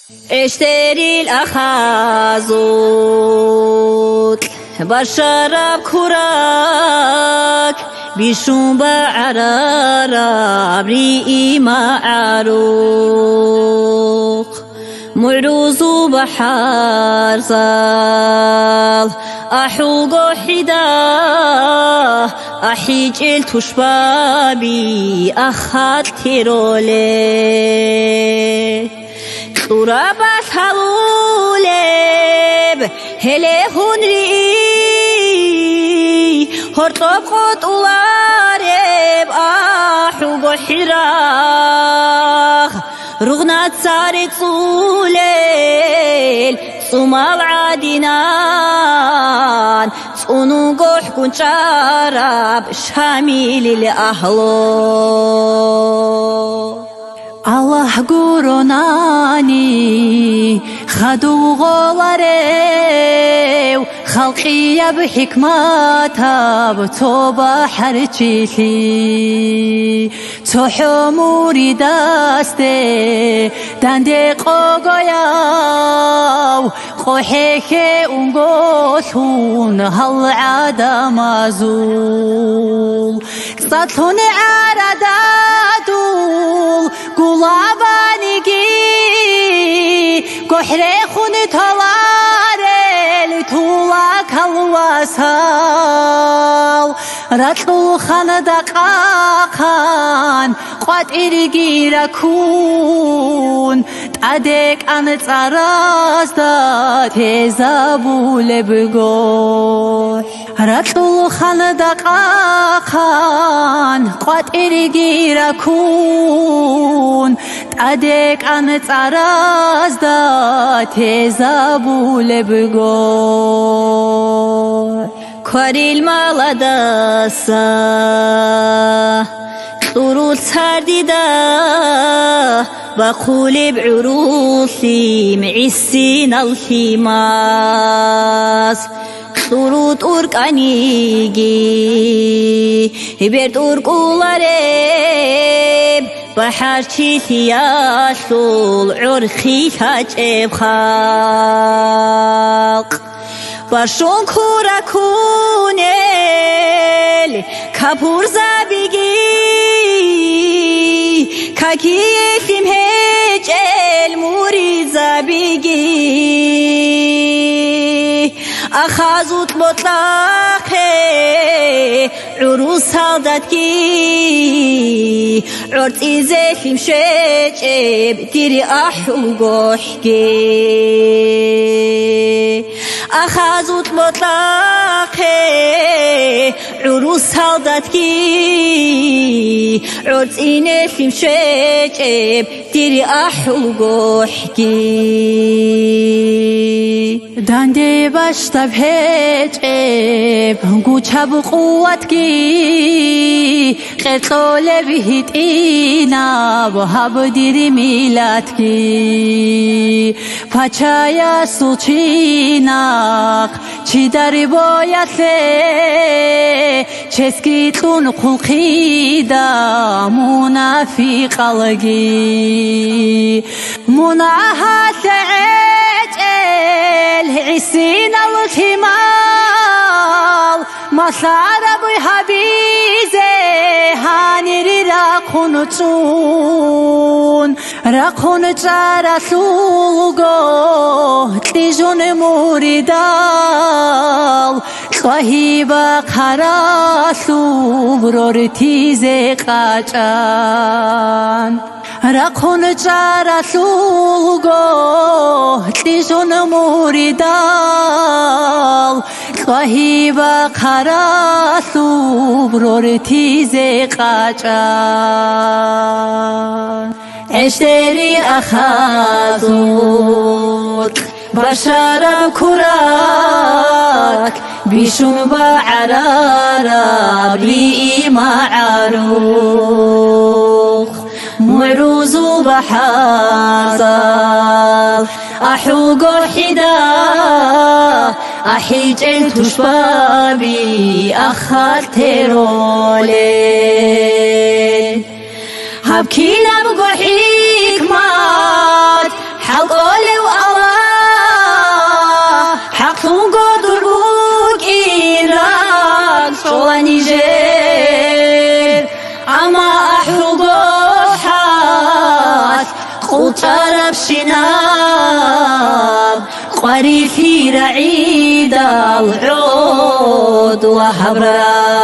اشتري الأخازوت بشرب كراك بيشوم بعرارة بريئي معروق معروز بحار زال أحوق حدا أحيج التشبابي أخات تيرولي ترابس هلولب هله هنري هرطب قط أولارب أحوق حراخ رغنات سارت صوليل صمال عادنان صونو قح كن شارب شامل الأهلو الله قرناني خدو غواريو خلقي بحكمتها بتوبة حرچيلي تو حموري داسته دنده قوغياو قوحيكي انقوثون هل عدم ازول سطلون عردادول قلابانيكي قحري خوني طلاري لطولك الواسال راتلو خان دقاقان قوات إرقي ركون تعدك عن تراز دا تزابو لبقوح راتلو خان دقاقان قوات إرقي ركون تعدك عن تراز دا تزابو لبقوح كاريل مالداسا طرول سرديدا بقول بعروسي معسين الخماس طرود أوركانيجي هبرت أوركولاريب بحرشي ثياسول عرخي هاجب خاق باشون کورا کونل کپور زبیگی کاکی فیم هجل موری زبیگی أخازوت مطلقه عروس هالدتكي عرض إزي فيم شجب ديري أحوقوحكي أخازوت مطلقه عروس هالدتكي عرض إني فيم شجب ديري أحوقوحكي دنده باشتب هجب گوچه بقوتكي قطول بهت اینا و هب دیری میلتكي پچایا سوچیناق چی داری بایته چسکیتون قلقی دا منافی قلقی منعهات عسين الكمال ما صار ابو حبيزه هاني راقون رسول تيجون موردال صاحب خراسو برور تيزه قاچان راقون رسول تيجون موردال صاحب خراسو برور تيزه قاچان اشتري أخازوت بشرب كراك بيشوم بعرارة بريئي معروخ معروز بحازال أحوق حدا أحيج التشبابي أخات تيرولي هبكينا بقول حكمات حلقوا وطرب شناب قري في رعيد العود وهبرا